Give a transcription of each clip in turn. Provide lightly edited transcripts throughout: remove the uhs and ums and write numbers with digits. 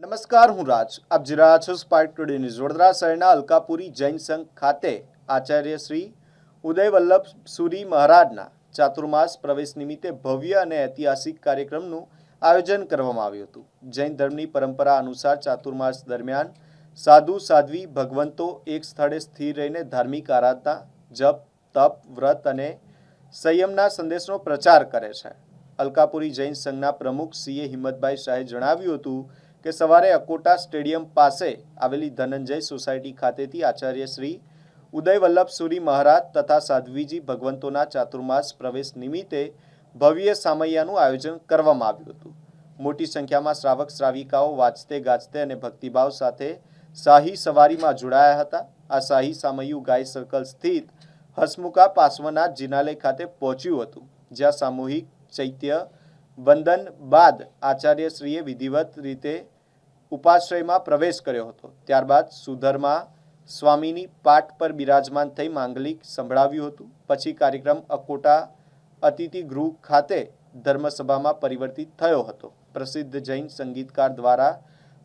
નમસ્કાર, હું રાજ. આપ જોઈ રહ્યા છો સ્પાર્ક ટુડે ન્યૂઝ. વડોદરા શહેરના અલકાપુરી જૈન સંઘ ખાતે આચાર્ય શ્રી ઉદય વલ્લભ સુરી મહારાજના ચાતુર્માસ પ્રવેશ નિમિત્તે ભવ્ય અને ઐતિહાસિક કાર્યક્રમનું આયોજન કરવામાં આવ્યું હતું. જૈન ધર્મની પરંપરા અનુસાર ચાતુર્માસ દરમિયાન સાધુ સાધ્વી ભગવંતો એક સ્થળે સ્થિર રહીને ધાર્મિક આરાધના, જપ, તપ, વ્રત અને સંયમના સંદેશનો પ્રચાર કરે છે. અલકાપુરી જૈન સંઘના પ્રમુખ સીએ હિંમતભાઈ શાહે જણાવ્યું હતું કે સવારે અકોટા સ્ટેડિયમ પાસે આવેલી ધનંજય સોસાયટી ખાતેથી આચાર્ય શ્રી ઉદય વલ્લભ સુરી મહારાજ તથા સાધ્વીજી ભગવંતોના ચાતુર્માસ પ્રવેશ નિમિત્તે ભવ્ય સામૈયાનું આયોજન કરવામાં આવ્યું હતું. મોટી સંખ્યામાં શ્રાવક શ્રાવિકાઓ વાંચતે ગાજતે અને ભક્તિભાવ સાથે શાહી સવારીમાં જોડાયા હતા. આ શાહી સામૈયું ગાય સર્કલ સ્થિત હસમુખા પાર્શ્વનાથ જિનાલય ખાતે પહોંચ્યું હતું, જ્યાં સામૂહિક ચૈત્ય વંદન બાદ આચાર્યશ્રીએ વિધિવત રીતે ઉપાશ્રયમાં પ્રવેશ કર્યો હતો. ત્યારબાદ સુધર્મા સ્વામીની પાઠ પર બિરાજમાન થઈ માંગલિક સંભળાવ્યું હતું. પછી કાર્યક્રમ અકોટા અતિથિ ગૃહ ખાતે ધર્મસભામાં પરિવર્તિત થયો હતો. પ્રસિદ્ધ જૈન સંગીતકાર દ્વારા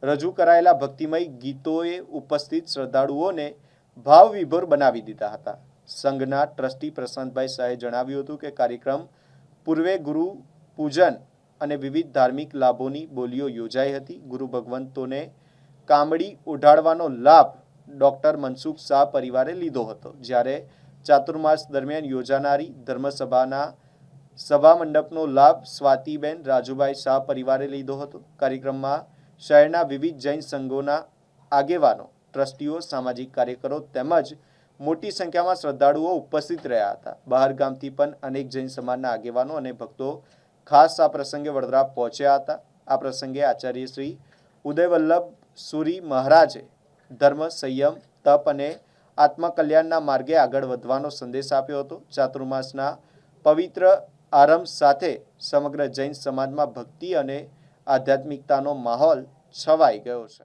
રજૂ કરાયેલા ભક્તિમય ગીતોએ ઉપસ્થિત શ્રદ્ધાળુઓને ભાવવિભોર બનાવી દીધા હતા. સંઘના ટ્રસ્ટી પ્રશાંતભાઈ શાહે જણાવ્યું હતું કે કાર્યક્રમ પૂર્વે ગુરુ પૂજન અને વિવિધ ધાર્મિક લાભોની બોલીઓ યોજાઈ હતી. ગુરુ ભગવંતોને કામડી ઓઢાડવાનો લાભ ડૉક્ટર મનસુખ શાહ પરિવારે લીધો હતો, જ્યારે ચાતુર્માસ દરમિયાન યોજાનારી ધર્મસભાના સભા મંડપનો લાભ સ્વાતિબેન રાજુભાઈ શાહ પરિવારે લીધો હતો. કાર્યક્રમમાં શહેરના વિવિધ જૈન સંઘોના આગેવાનો, ટ્રસ્ટીઓ, સામાજિક કાર્યકરો તેમજ મોટી સંખ્યામાં શ્રદ્ધાળુઓ ઉપસ્થિત રહ્યા હતા. બહાર ગામથી પણ અનેક જૈન સમાજના આગેવાનો અને ભક્તો ખાસ આ પ્રસંગે વડોદરા પહોંચ્યા હતા. આ પ્રસંગે આચાર્ય શ્રી ઉદય વલ્લભ સુરી મહારાજે ધર્મ, સંયમ, તપ અને આત્મકલ્યાણના માર્ગે આગળ વધવાનો સંદેશ આપ્યો હતો. ચાતુર્માસના પવિત્ર આરંભ સાથે સમગ્ર જૈન સમાજમાં ભક્તિ અને આધ્યાત્મિકતાનો માહોલ છવાઈ ગયો છે.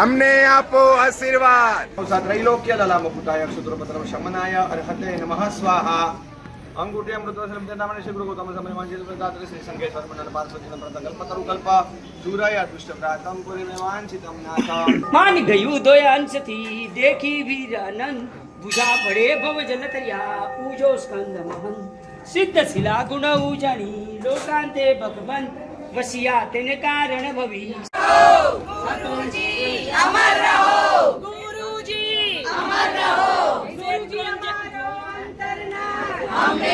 અમને આપો આશીર્વાદ. ત્રૈલોક્ય લલામકુટાય ક્ષુદ્રપત્રમ શમનાય અર્હતે નમઃ સ્વાહા. અંગુઠે અમૃતવસલમ જનામણે શ્રી ગુરુ ગૌતમ સમય મંજિલ પ્રદાત્ર શ્રી સંકેશ્વર મંડળ પાર્શ્વતીન પ્રતકલ્પતરુ કલ્પ સુરય દુષ્ટપ્રાતમ પુરી મેવાંચિતમ નાથ. માન ગયું દોયાંશથી દેખી વીરાનંદ ભુજા પડે ભવ જલતર્યા પૂજો સ્કંદ મહન સિદ્ધ શિલા ગુણ ઉજાણી લોકાંતે ભગવંત વસિયા તેને કારણ ભવી. ગુરુજી અમર રહો, ગુરુજી અમર રહો, ગુરુજી અમારો અંતરના અમે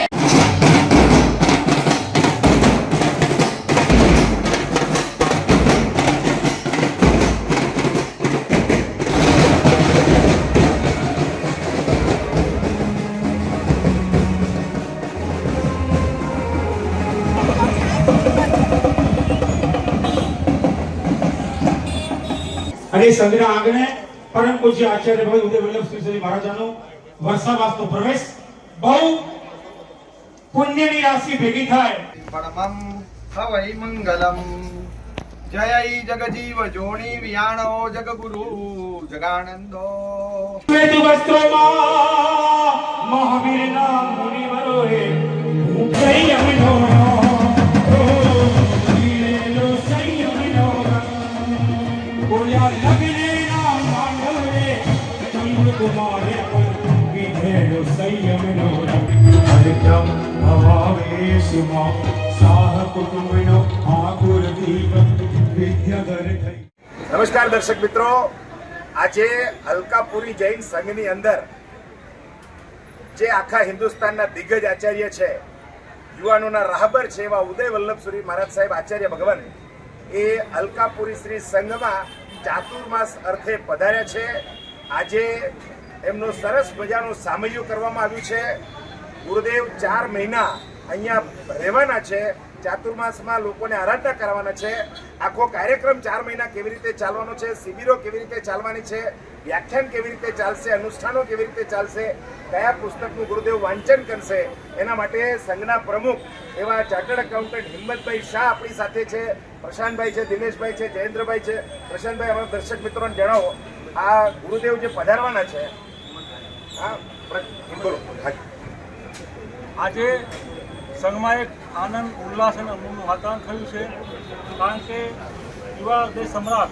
અને એ સંઘના આંગણે પરમ પૂજ્ય આચાર્ય ભગત ઉદય વલ્લભ શ્રી મહારાજાનો વર્ષાવાસનો પ્રવેશ બહુ પુણ્યની રાશિ ભેગી થાય. પરમં હવૈ મંગલમ જય જગજીવ જોણી વિયાણો જગગુરુ જગાનંદો. શ્વેત વસ્ત્રોમાં મહાવીરના મુનિવરોએ સંયમનો લીલેલો સંયમનો બોલ્યા લગ્નેના માંડવે ચંદ્રકુમારે વિધેલો સંયમનો હરિક્રમ ભવાવેશમાં સાહ કુટુંબનો આકુર દીપ વિદ્યાધર થઈ. નમસ્કાર દર્શક મિત્રો, આજે અલકાપુરી જૈન સંઘની અંદર જે આખા હિન્દુસ્તાનના દિગ્ગજ આચાર્ય છે, યુવાનોના રાહબર છે એવા ઉદય વલ્લભ સુરી મહારાજ સાહેબ આચાર્ય ભગવાન એ અલકાપુરી શ્રી સંઘમાં ચાતુર્માસ અર્થે પધાર્યા છે. આજે એમનો સરસ મજાનું સામૈયું કરવામાં આવ્યું છે. ગુરુદેવ 4 મહિના અહીંયા રહેવાના છે. ચાતુર્માસમાં લોકોને આરાધના કરવાના છે. આખો કાર્યક્રમ 4 મહિના કેવી રીતે ચાલવાનો છે, શિબિરો કેવી રીતે ચાલવાની છે, વ્યાખ્યાન કેવી રીતે ચાલશે, અનુષ્ઠાનો કેવી રીતે ચાલશે, કયા પુસ્તકનું ગુરુદેવ વાંચન કરશે, એના માટે સંઘના પ્રમુખ એવા ચાર્ટર્ડ એકાઉન્ટન્ટ હિંમતભાઈ શાહ આપણી સાથે છે, પ્રશાંતભાઈ છે, દિનેશભાઈ છે, જયેન્દ્રભાઈ છે. પ્રશાંતભાઈ, અમારા દર્શક મિત્રોને જણાવો આ ગુરુદેવ જે પધારવાના છે. હા બોલો. આજે સંઘમાં એક આનંદ ઉલ્લાસ અને અમૂલનું વાતાવરણ થયું છે, કારણ કે યુવા દેશ સમ્રાટ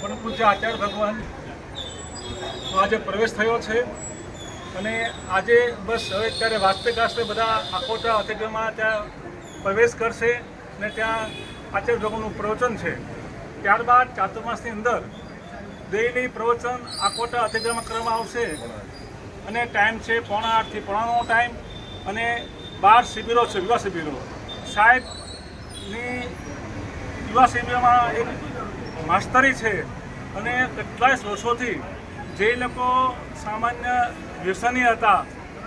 પરમ પૂજ્ય આચાર્ય ભગવાનનો આજે પ્રવેશ થયો છે. અને આજે બસ હવે ત્યારે વાસ્તે ગાસ્તે બધા આખોટા અતિથિમાં ત્યાં પ્રવેશ કરશે અને ત્યાં આચાર્ય ભગવાનનું પ્રવચન છે. ત્યારબાદ ચાતુર્માસની અંદર દૈનિક પ્રવચન આખોટા અતિથિમાં કરવામાં આવશે અને ટાઈમ છે 7:45 થી 9:45 ટાઈમ. અને 12 શિબિરો છે, યુવા શિબિરો. સાહેબની યુવા શિબિરમાં એક માસ્તરી છે અને કેટલાય વર્ષોથી જે લોકો સામાન્ય વ્યસની હતા,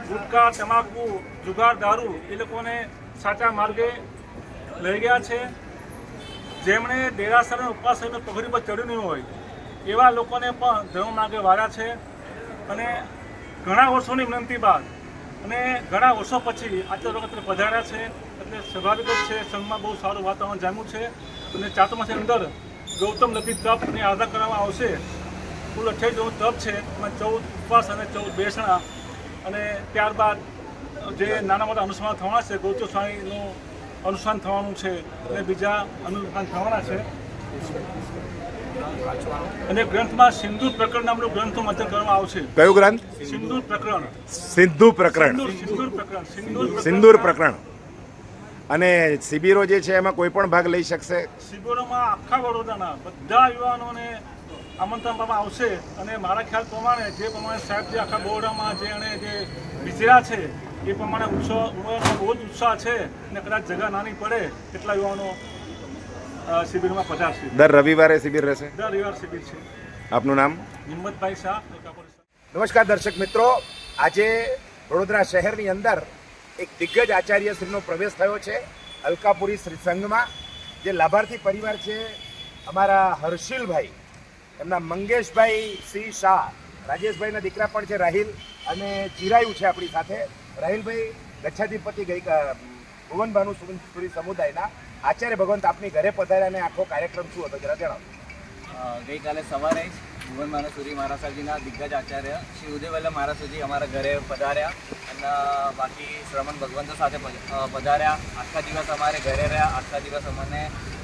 ગુટખા, તમાકુ, જુગાર, દારૂ, એ લોકોને સાચા માર્ગે લઈ ગયા છે. જેમણે દેરાસર અને ઉપાસનો પગડી પર ચડ્યું નહીં હોય એવા લોકોને પણ ધર્મ માર્ગે વાળ્યા છે. અને ઘણા વર્ષોની વિનંતી બાદ અને ઘણા વર્ષો પછી આચાર્ય વખતે પધાર્યા છે, એટલે સ્વાભાવિક જ છે સંઘમાં બહુ સારું વાતાવરણ જામ્યું છે. અને ચાતુર્માસની અંદર ગૌતમ નદી તપની આરાધના કરવામાં આવશે. કુલ 28 જેવું તપ છે, એમાં 14 ઉપવાસ અને 14 બેસણા. અને ત્યારબાદ જે નાના મોટા અનુષ્ઠાન થવાના છે, ગૌતમ સ્વામીનું અનુષ્ઠાન થવાનું છે અને બીજા અનુષ્ઠાન થવાના છે. અને ગ્રંથમાં સિંધુ પ્રકરણ નામનું ગ્રંથનું વાંચન કરવામાં આવશે. કયું ગ્રંથ? સિંધુ પ્રકરણ. સિંદૂર પ્રકરણ. અને શિબિરો જે છે એમાં કોઈ પણ ભાગ લઈ શકશે? શિબિરોમાં આખા વડોદરાના બધા યુવાનોને આમંત્રણ આપવામાં આવશે. અને મારા ખ્યાલ પ્રમાણે જે પ્રમાણે સાહેબ જે આખા બરોડામાં જે એને જે વિચર્યા છે એ પ્રમાણે બહુ જ ઉત્સાહ છે. અને કદાચ જગા નાની પડે એટલા યુવાનો શિબિરમાં પધારશે. દર રવિવારે શિબિર રહેશે? દર રવિવાર શિબિર છે. આપનું નામ? હિંમતભાઈ શાહ. નમસ્કાર દર્શક મિત્રો, આજે વડોદરા શહેરની અંદર એક દિગ્ગજ આચાર્યશ્રીનો પ્રવેશ થયો છે અલકાપુરી શ્રી સંઘમાં. જે લાભાર્થી પરિવાર છે અમારા હર્ષિલભાઈ, એમના મંગેશભાઈ સિંહ શાહ, રાજેશભાઈના દીકરા પણ છે રાહિલ, અને ચિરાયુ છે આપણી સાથે. રાહિલભાઈ ગચ્છાધિપતિ ભુવનભાનું સુરી સમુદાયના આચાર્ય ભગવંત આપની ઘરે પધાર્યા અને આખો કાર્યક્રમ શું હતો જરા જણાવો. ગઈકાલે સવારે ભુવન માનસુરી મહારાજ સાહેબજીના દિગ્ગજ આચાર્ય શ્રી ઉદય વલ્લભ મહારાજ સાહેબજી અમારા ઘરે પધાર્યા અને બાકી શ્રમણ ભગવંતો સાથે પધાર્યા. આખા દિવસ અમારે ઘરે રહ્યા. આખા દિવસ અમને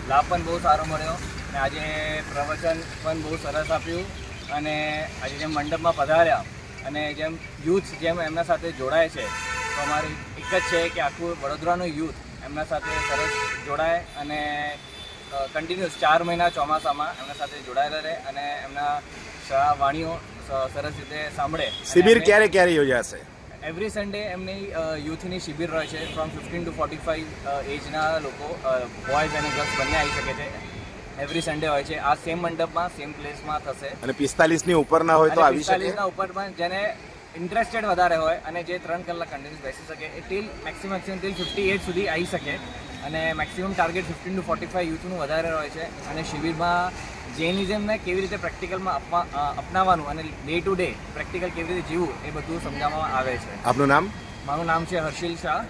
લાભ પણ બહુ સારો મળ્યો અને આજે પ્રવચન પણ બહુ સરસ આપ્યું. અને આજે જેમ મંડપમાં પધાર્યા અને જેમ યુથ જેમ એમના સાથે જોડાય છે, તો અમારી એક જ છે કે આખું વડોદરાનું યુથ એમના સાથે સરસ જોડાય અને કન્ટિન્યુઅસ 4 મહિના ચોમાસામાં એમના સાથે જોડાયેલા રહે અને એમના વાણીઓ સરસ રીતે સાંભળે. શિબિર ક્યારે ક્યારે યોજાશે? એવરી સન્ડે એમની યુથની શિબિર રહે છે. ફ્રોમ 15 to 45 એજના લોકો, બોયઝ અને ગર્લ્સ બંને આવી શકે છે. એવરી સન્ડે હોય છે. આ સેમ મંડપમાં સેમ પ્લેસમાં થશે. અને 45ની ઉપરના હોય તો આવી શકે? 45ના ઉપર પણ જેને ઇન્ટરેસ્ટેડ વધારે હોય અને જે 3 કલાક કન્ટિન્યુઅસ બેસી શકે એ ટીલ મેક્સિમમ ટીલ 58 સુધી આવી શકે અને મેક્સિમમ ટાર્ગેટ 15 to 45 યુથનું વધારે હોય છે અને શિબિરમાં જૈનિઝમને કેવી રીતે પ્રેક્ટિકલમાં અપનાવવાનું અને ડે ટુ ડે પ્રેક્ટિકલ કેવી રીતે જીવવું એ બધું સમજાવવામાં આવે છે. આપનું નામ? મારું નામ છે હર્ષિલ શાહ.